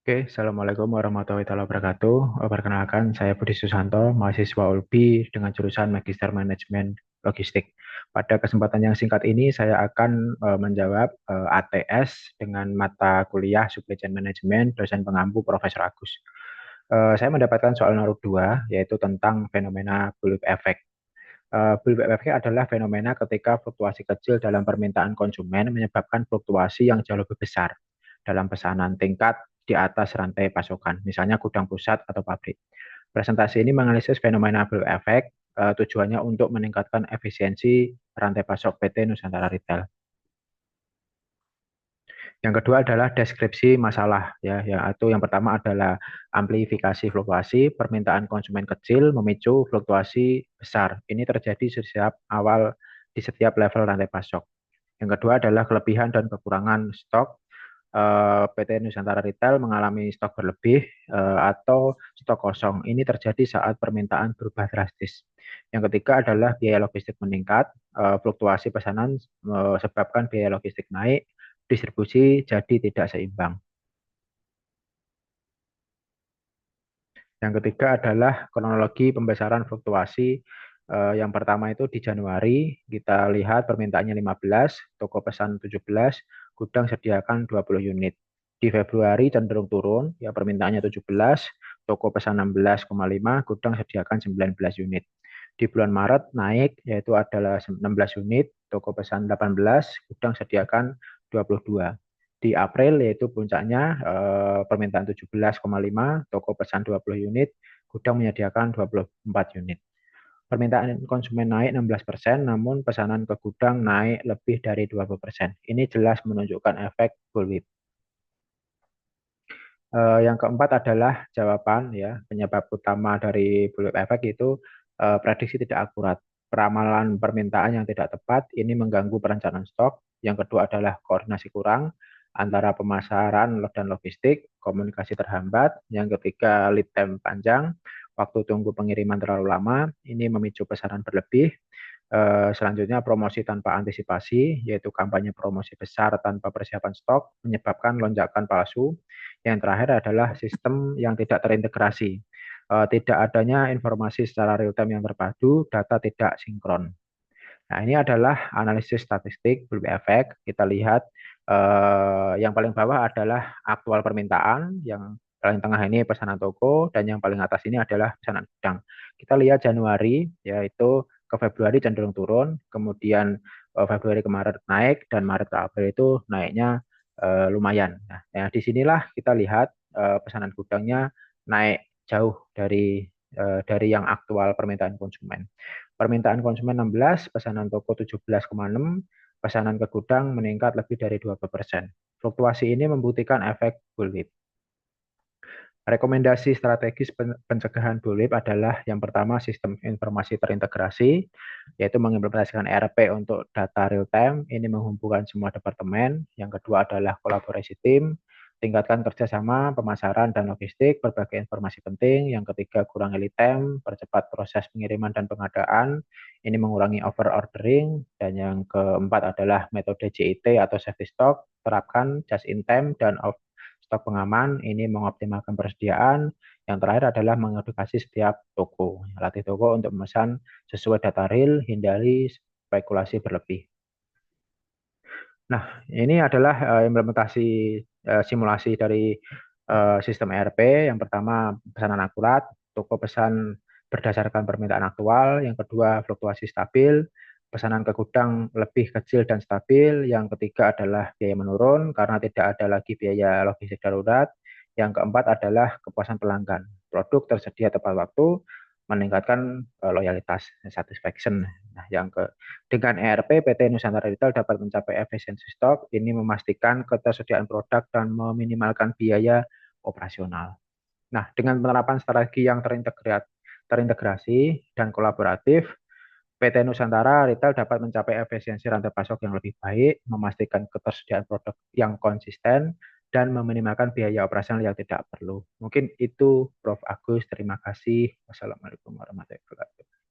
Oke, Assalamualaikum warahmatullahi wabarakatuh. Perkenalkan, saya Budi Susanto, mahasiswa ULBI dengan jurusan Magister Manajemen Logistik. Pada kesempatan yang singkat ini, saya akan menjawab ATS dengan mata kuliah Supply Chain Management, dosen pengampu Profesor Agus. Saya mendapatkan soal nomor 2, yaitu tentang fenomena bullwhip effect. Bullwhip effect adalah fenomena ketika fluktuasi kecil dalam permintaan konsumen menyebabkan fluktuasi yang jauh lebih besar dalam pesanan tingkat di atas rantai pasokan, misalnya gudang pusat atau pabrik. Presentasi ini menganalisis fenomena bullwhip effect, tujuannya untuk meningkatkan efisiensi rantai pasok PT Nusantara Retail. Yang kedua adalah deskripsi masalah ya, yaitu yang pertama adalah amplifikasi fluktuasi, permintaan konsumen kecil memicu fluktuasi besar. Ini terjadi di setiap level rantai pasok. Yang kedua adalah kelebihan dan kekurangan stok. PT Nusantara Retail mengalami stok berlebih atau stok kosong. Ini terjadi saat permintaan berubah drastis. Yang ketiga adalah biaya logistik meningkat, fluktuasi pesanan sebabkan biaya logistik naik, distribusi jadi tidak seimbang. Yang ketiga adalah kronologi pembesaran fluktuasi. Yang pertama itu di Januari, kita lihat permintaannya 15, toko pesan 17, gudang sediakan 20 unit. Di Februari cenderung turun, ya permintaannya 17, toko pesan 16,5, gudang sediakan 19 unit. Di bulan Maret naik, yaitu adalah 16 unit, toko pesan 18, gudang sediakan 22. Di April yaitu puncaknya permintaan 17,5, toko pesan 20 unit, gudang menyediakan 24 unit. Permintaan konsumen naik 16%, namun pesanan ke gudang naik lebih dari 20%. Ini jelas menunjukkan efek bullwhip. Yang keempat adalah jawaban ya, penyebab utama dari bullwhip effect itu prediksi tidak akurat. Peramalan permintaan yang tidak tepat ini mengganggu perencanaan stok. Yang kedua adalah koordinasi kurang antara pemasaran dan logistik, komunikasi terhambat. Yang ketiga lead time panjang, waktu tunggu pengiriman terlalu lama, ini memicu pesanan berlebih. Selanjutnya promosi tanpa antisipasi, yaitu kampanye promosi besar tanpa persiapan stok, menyebabkan lonjakan palsu. Yang terakhir adalah sistem yang tidak terintegrasi. Tidak adanya informasi secara real time yang terpadu, data tidak sinkron. Nah, ini adalah analisis statistik bullwhip effect. Kita lihat yang paling bawah adalah aktual permintaan, yang paling tengah ini pesanan toko, dan yang paling atas ini adalah pesanan gudang. Kita lihat Januari, yaitu ke Februari cenderung turun, kemudian Februari ke Maret naik, dan Maret ke April itu naiknya lumayan. Nah, ya, disinilah kita lihat pesanan gudangnya naik jauh dari yang aktual permintaan konsumen. Permintaan konsumen 16, pesanan toko 17,6, pesanan ke gudang meningkat lebih dari 20%. Fluktuasi ini membuktikan efek bullwhip. Rekomendasi strategis pencegahan bullwhip adalah yang pertama sistem informasi terintegrasi, yaitu mengimplementasikan ERP untuk data real time, ini menghubungkan semua departemen. Yang kedua adalah kolaborasi tim, tingkatkan kerjasama, pemasaran, dan logistik, berbagai informasi penting. Yang ketiga, kurangi lead time, percepat proses pengiriman dan pengadaan, ini mengurangi over ordering. Dan yang keempat adalah metode JIT atau safety stock, terapkan just in time dan stok pengaman, ini mengoptimalkan persediaan. Yang terakhir adalah mengedukasi setiap toko. Latih toko untuk memesan sesuai data real, hindari spekulasi berlebih. Nah, ini adalah implementasi simulasi dari sistem ERP. Yang pertama, pesanan akurat, toko pesan berdasarkan permintaan aktual. Yang kedua, fluktuasi stabil, pesanan ke gudang lebih kecil dan stabil. Yang ketiga adalah biaya menurun karena tidak ada lagi biaya logistik darurat. Yang keempat adalah kepuasan pelanggan. Produk tersedia tepat waktu, meningkatkan loyalitas satisfaction. Nah, dengan ERP, PT Nusantara Retail dapat mencapai efisiensi stok. Ini memastikan ketersediaan produk dan meminimalkan biaya operasional. Nah, dengan penerapan strategi yang terintegrasi dan kolaboratif, PT Nusantara Retail dapat mencapai efisiensi rantai pasok yang lebih baik, memastikan ketersediaan produk yang konsisten, dan meminimalkan biaya operasional yang tidak perlu. Mungkin itu Prof. Agus. Terima kasih. Wassalamualaikum warahmatullahi wabarakatuh.